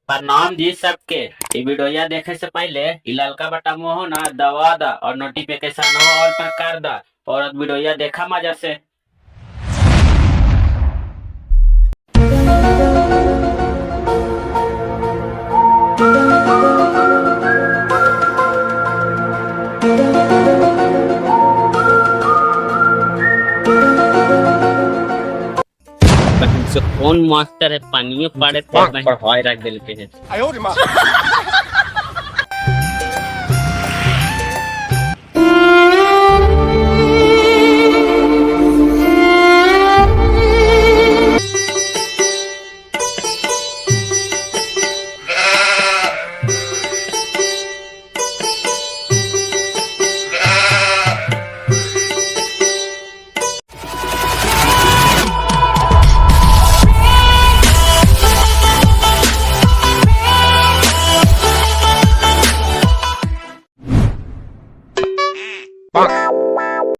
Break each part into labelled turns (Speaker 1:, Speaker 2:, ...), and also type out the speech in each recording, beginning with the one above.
Speaker 1: प्रणाम जी सबके। ये वीडियो देखे से पहले इ ललका बटन हो ना दबा दा और नोटिफिकेशन हो ऑल पर कर दा और वीडियो देखा मजा से। कौन मास्टर है पानी पड़े पढ़ाई रख दिल के है।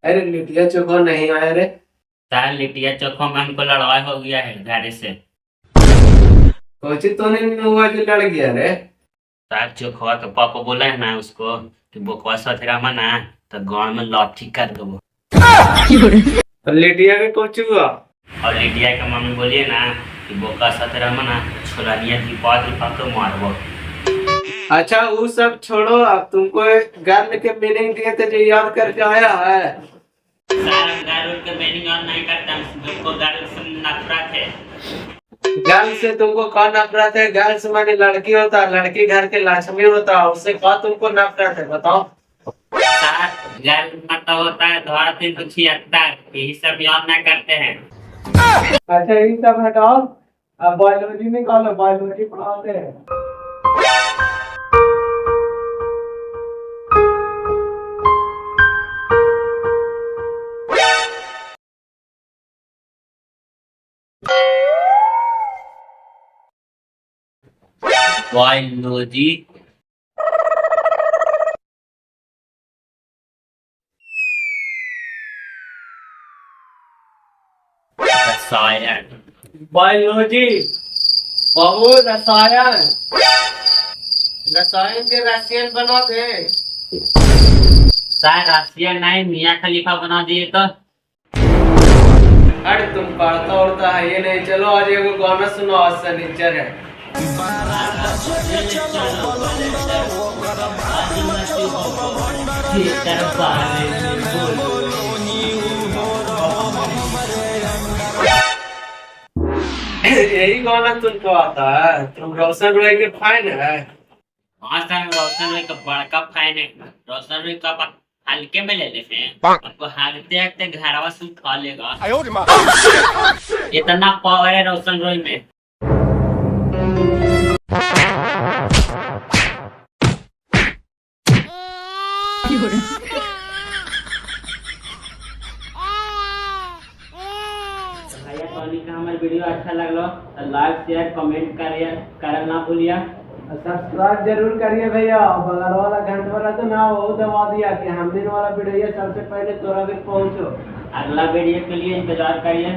Speaker 2: अरे लिटिया चोखा नहीं आया रे।
Speaker 1: तार लिटिया चोखा में हमको लड़ाई हो गया है घर से।
Speaker 2: कोची तो नहीं हुआ जो लड़ गया रे।
Speaker 1: तार चोखवा के पापा बोला है ना उसको कि बकवास तेरा मना तो गांव में लाठी कर दो।
Speaker 2: तो लिटिया के कोची हुआ
Speaker 1: और लिटिया के मम्मी बोलिए ना कि बकवास तेरा मना छोला दिया दीपा के मारबो।
Speaker 2: अच्छा वो सब छोड़ो, अब तुमको गर्ल के मीनिंग दिए थे जो याद करके आया है।
Speaker 1: गर्ल के मीनिंग और नहीं करता, तुमको गर्ल से नफरत है।
Speaker 2: गर्ल से तुमको कौन नफरत है? गर्ल से माने लड़की होता है, लड़की घर के लक्ष्मी होता है, उससे कौन तुमको नफरत है बताओ?
Speaker 1: गर्ल मतलब होता है 376, यही सब याद नहीं करते हैं।
Speaker 2: अच्छा ये सब हटाओ, अब बायोलॉजी निकालो, बायोलॉजी पढ़ाते हैं।
Speaker 1: बायोलॉजी रसायन।
Speaker 2: बायोलॉजी बहुत रसायन, रसायन के रसायन बना दे।
Speaker 1: शायद रसियन नहीं मियाँ खलीफा बना दिए तो।
Speaker 2: अरे तुम पढ़ता उड़ता है ये नहीं। चलो आज एगो गाना सुनो, आज शनिचर है। यही गाना तुमको आता है? तुम रोशन रॉय के फैन है?
Speaker 1: हाँ सर, रोशन रॉय का बड़का फैन है। रोशन रॉय का हल्के में ले लेते हैं, आपको हारते हारते घरवा से उठा लेगा। इतना पावर है रोशन रॉय में। हमारे वीडियो अच्छा लगलो तो लाइक शेयर कमेंट करना भूलिए।
Speaker 2: सब्सक्राइब जरूर करिए भैया। बगल वाला घंटा वाला तो ना वो दबा दिया कि हम दिन वाला वीडियो सबसे पहले तोरा तक पहुंचो।
Speaker 1: अगला वीडियो के लिए इंतजार करिए।